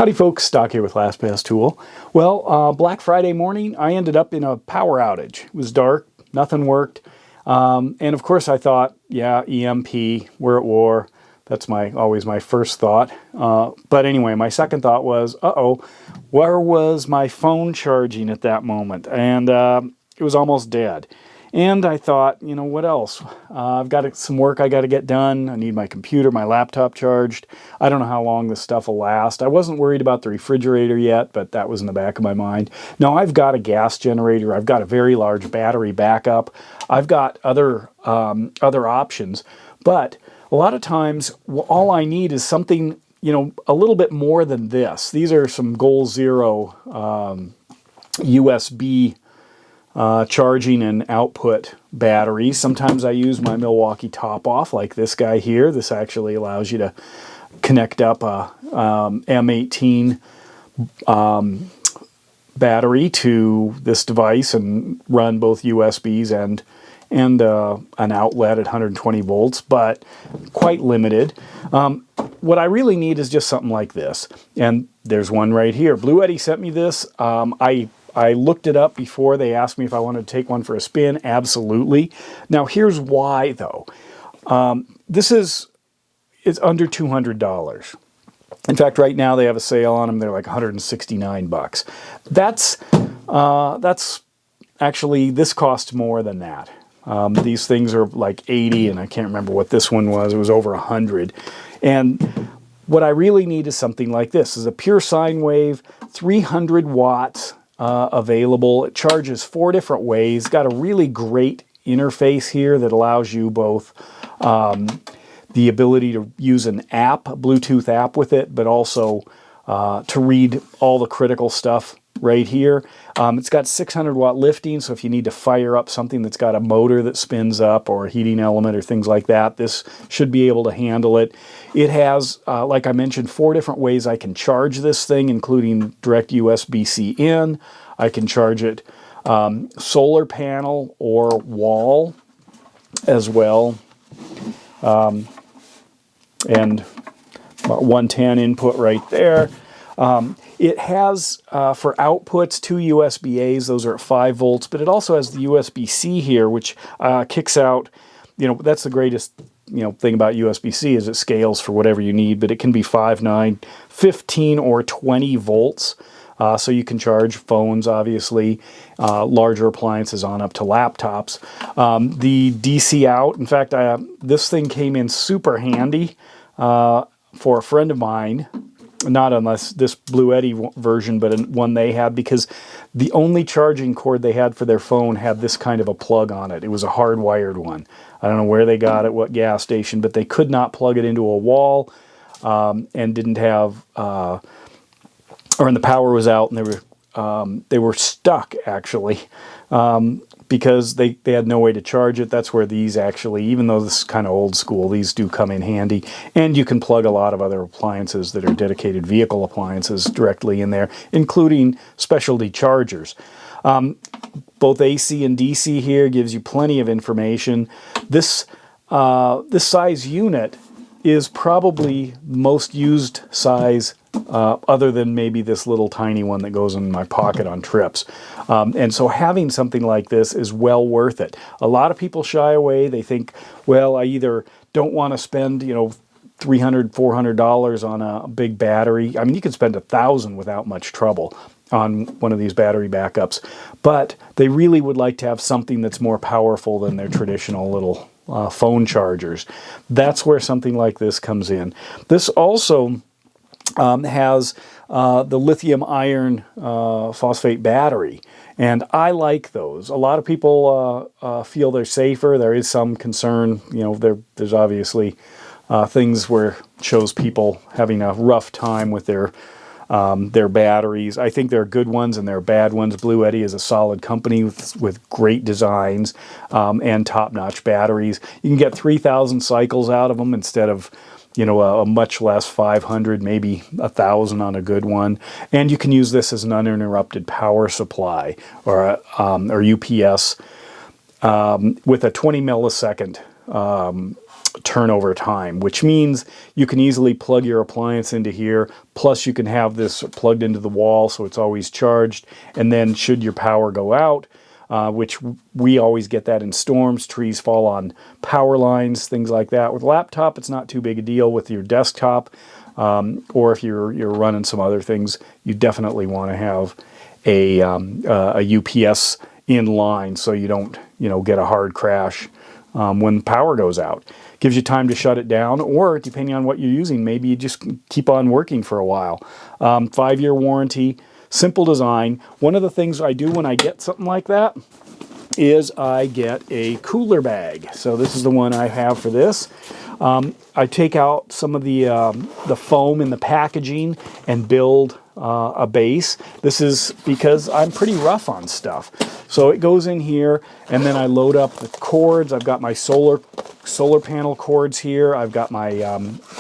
Howdy folks, Stock here with LastPass Tool. Well, Black Friday morning, I ended up in a power outage. It was dark, nothing worked. And of course I thought, yeah, EMP, we're at war. That's always my first thought. But anyway, my second thought was, uh-oh, where was my phone charging at that moment? And it was almost dead. And I thought, you know, what else? I've got some work I got to get done. I need my computer, my laptop charged. I don't know how long this stuff will last. I wasn't worried about the refrigerator yet, but that was in the back of my mind. No, I've got a gas generator. I've got a very large battery backup. I've got other options. But a lot of times, all I need is something, you know, a little bit more than this. These are some Goal Zero USB charging and output batteries. Sometimes I use my Milwaukee top-off like this guy here. This actually allows you to connect up a M18 battery to this device and run both USBs and an outlet at 120 volts, but quite limited. What I really need is just something like this. And there's one right here. Bluetti sent me this. I looked it up before. They asked me if I wanted to take one for a spin. Absolutely. Now, here's why, though. It's under $200. In fact, right now they have a sale on them. They're like 169 bucks. That's actually, this costs more than that. These things are like 80, and I can't remember what this one was. It was over 100. And what I really need is something like this. This is a pure sine wave, 300 watts. Available. It charges 4 different ways. Got a really great interface here that allows you both the ability to use an app, a Bluetooth app with it, but also to read all the critical stuff right here. It's got 600 watt lifting, so if you need to fire up something that's got a motor that spins up or a heating element or things like that, this should be able to handle it. It has, like I mentioned, 4 different ways I can charge this thing, including direct USB-C in. I can charge it solar panel or wall as well. And about 110 input right there. It has, for outputs, 2 USB-A's. Those are at 5 volts, but it also has the USB-C here, which kicks out, you know, that's the greatest, you know, thing about USB-C is it scales for whatever you need, but it can be 5, 9, 15, or 20 volts. So you can charge phones, obviously, larger appliances on up to laptops. The DC out, in fact, this thing came in super handy for a friend of mine. Not unless this Bluetti version, but one they had, because the only charging cord they had for their phone had this kind of a plug on it. It was a hardwired one. I don't know where they got it, what gas station, but they could not plug it into a wall and didn't have, and the power was out, and they were stuck actually because they had no way to charge it. That's where these actually, even though this is kind of old school, these do come in handy. And you can plug a lot of other appliances that are dedicated vehicle appliances directly in there, including specialty chargers. Both AC and DC here gives you plenty of information. This size unit is probably most used size other than maybe this little tiny one that goes in my pocket on trips. And so having something like this is well worth it. A lot of people shy away. They think, well, I either don't want to spend, you know, $300, $400 on a big battery. I mean, you can spend $1,000 without much trouble on one of these battery backups, but they really would like to have something that's more powerful than their traditional little phone chargers. That's where something like this comes in. This also has the lithium iron phosphate battery, and I like those. A lot of people feel they're safer. There is some concern, you know, there's obviously things where it shows people having a rough time with their batteries. I think there are good ones and there are bad ones. Bluetti is a solid company with great designs and top-notch batteries. You can get 3,000 cycles out of them instead of, you know, a much less 500, maybe 1,000 on a good one. And you can use this as an uninterrupted power supply or UPS with a 20 millisecond turnover time, which means you can easily plug your appliance into here, plus you can have this plugged into the wall so it's always charged, and then should your power go out, which we always get that in storms, trees fall on power lines, things like that. With a laptop, it's not too big a deal. With your desktop, or if you're running some other things, you definitely want to have a UPS in line so you don't get a hard crash when power goes out. Gives you time to shut it down, or depending on what you're using, maybe you just keep on working for a while. 5-year warranty, simple design. One of the things I do when I get something like that is I get a cooler bag. So this is the one I have for this. I take out some of the foam in the packaging and build a base. This is because I'm pretty rough on stuff. So it goes in here, and then I load up the cords. I've got my solar panel cords here. I've got my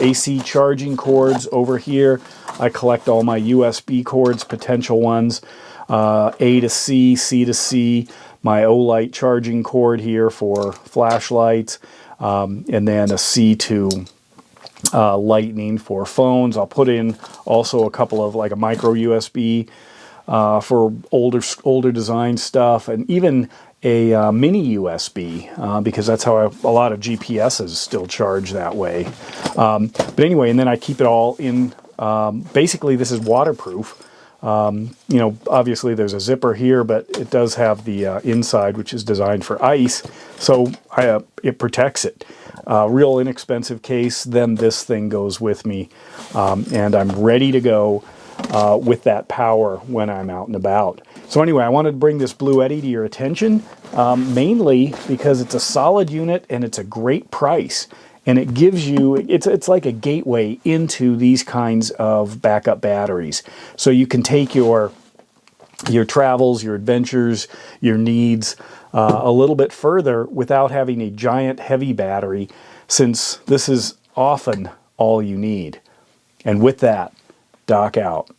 AC charging cords over here. I collect all my USB cords, potential ones, A to C, C to C, my O-light charging cord here for flashlights, and then a C to lightning for phones. I'll put in also a couple of like a micro USB for older design stuff, and even a mini USB because that's how a lot of GPSs still charge that way. But anyway, and then I keep it all in. Basically, this is waterproof. Obviously there's a zipper here, but it does have the inside, which is designed for ice, so it protects it. Real inexpensive case. Then this thing goes with me, and I'm ready to go with that power when I'm out and about. So anyway, I wanted to bring this Bluetti to your attention, mainly because it's a solid unit and it's a great price. And it gives you, it's like a gateway into these kinds of backup batteries. So you can take your travels, your adventures, your needs a little bit further without having a giant heavy battery, since this is often all you need. And with that, Doc out.